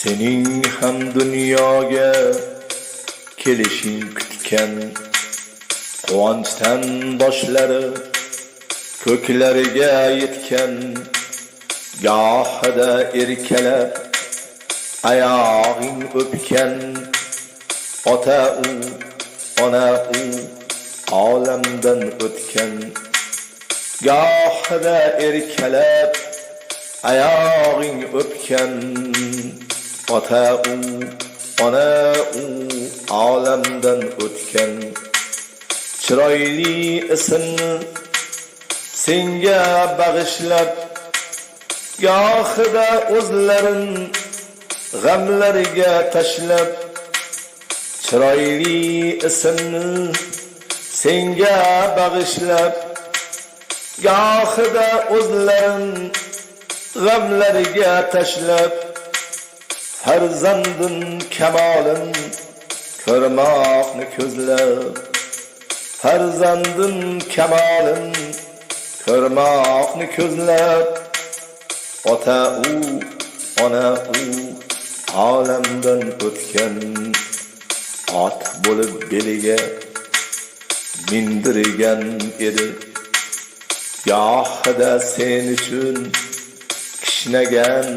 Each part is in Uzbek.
Sening ham dunyoga kelishing kutgan quvonchdan boshlari ko'klariga yetgan gohida erkalab oyog'ing o'pgan ota u ona u olamdan o'tgan gohida erkalab oyog'ing o'pgan ota u ona u olamdan o'tgan chiroyli ismni senga bag'ishlab gohida o'zlarin g'amlariga tashlab chiroyli ismni senga bag'ishlab gohida o'zlarin g'amlariga tashlab farzandin kamolin ko'rmoqni ko'zlab farzandin kamolin ko'rmoqni ko'zlab ota u ona u olamdan o'tgan ot bo'lib beliga mindirgan edi gohida sen uchun kishnagan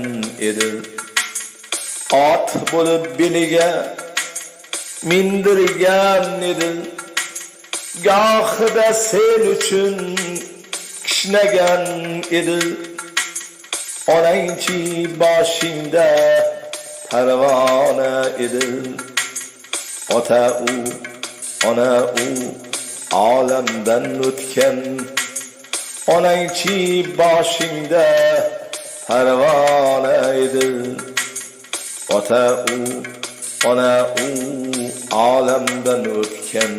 edi ot bo'lib beliga mindirgan edi gohida sen uchun kishnagan edi onangchi boshingda parvona edi ota u ona u olamdan o'tgan onangchi boshingda parvona edi ota u ona u olamdan o'tgan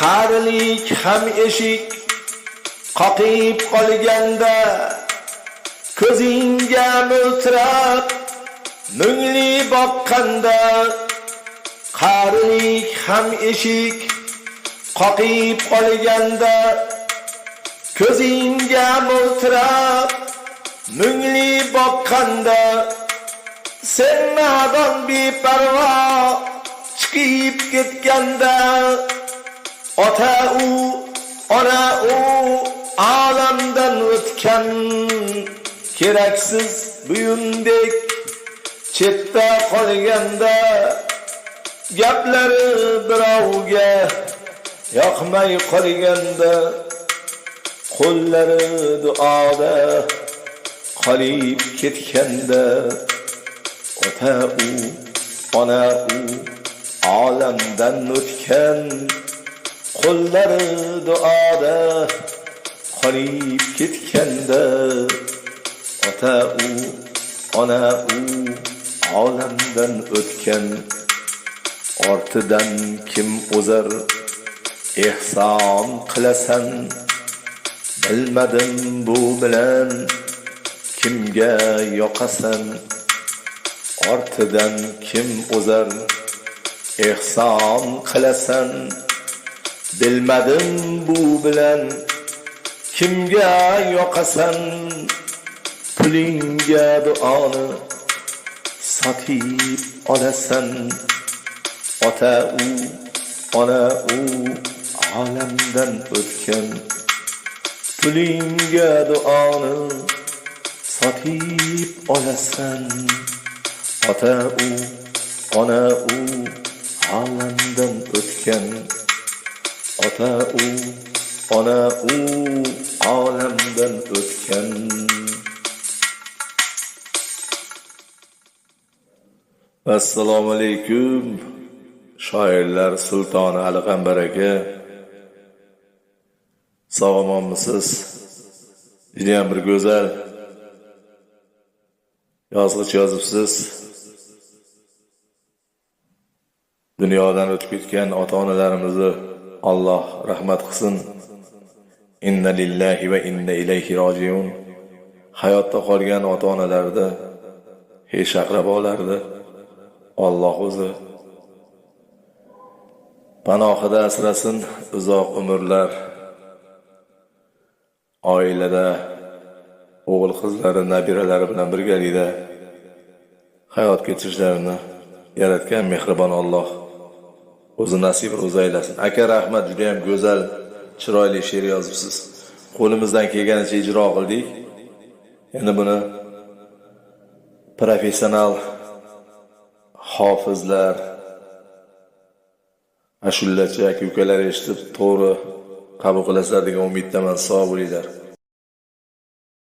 qarilik ham eshik qoqib qolganda ko'zingga mo'ltirab mungli boqqanda qarilik ham eshik qoqib qolganda ko'zingga mo'ltirab mungli boqqanda sen nodon beparvo chiqib ketganda ota u ona u olamdan o'tgan keraksiz buyundek chetda qolganda gaplari birovga yoqmay qolganda qo'llari duoda qolib ketganda ota u ona u olamdan o'tgan qo'llari duoda qolib ketganda ota u ona u olamdan o'tgan ortidan kim o'zar ehson qilasan bilmadim bu bilan kimga yoqasan ortidan kim o'zar ehson qilasan bilmadim bu bilan kimga yoqasan pulingga duoni sotib olasan ota u ona u olamdan o'tgan pulingga duoni sotib olasan ota u ona u olamdan o'tgan ota u ona u olamdan o'tgan assalomu alaykum shoirlar sultoni Ali Qambar aka sog'monmisiz? Judayam bir go'zal yozg'ich yozibsiz. Dunyodan o'tib ketgan ota-onalarimizni Alloh rahmat qilsin. Inna lillahi va inna ilayhi rojiun. Hayotda qolgan ota-onalarni, hech aqrabolarni Alloh o'zi panohida asrasin, uzoq umrlar, oilada o'g'il qizlari, nabiralari bilan birgalikda hayot kechirishlarini yaratgan mehribon Alloh o'zi nasib o'zi aylasin. Aka, rahmat, juda ham go'zal, chiroyli she'r yozibsiz. Qo'limizdan kelganicha ijro qildik. Endi buni professional hofizlar, ashulachi aka-ukalar eshitib to'g'ri qabul qilasizlar degan umiddaman. Sog' bo'linglar.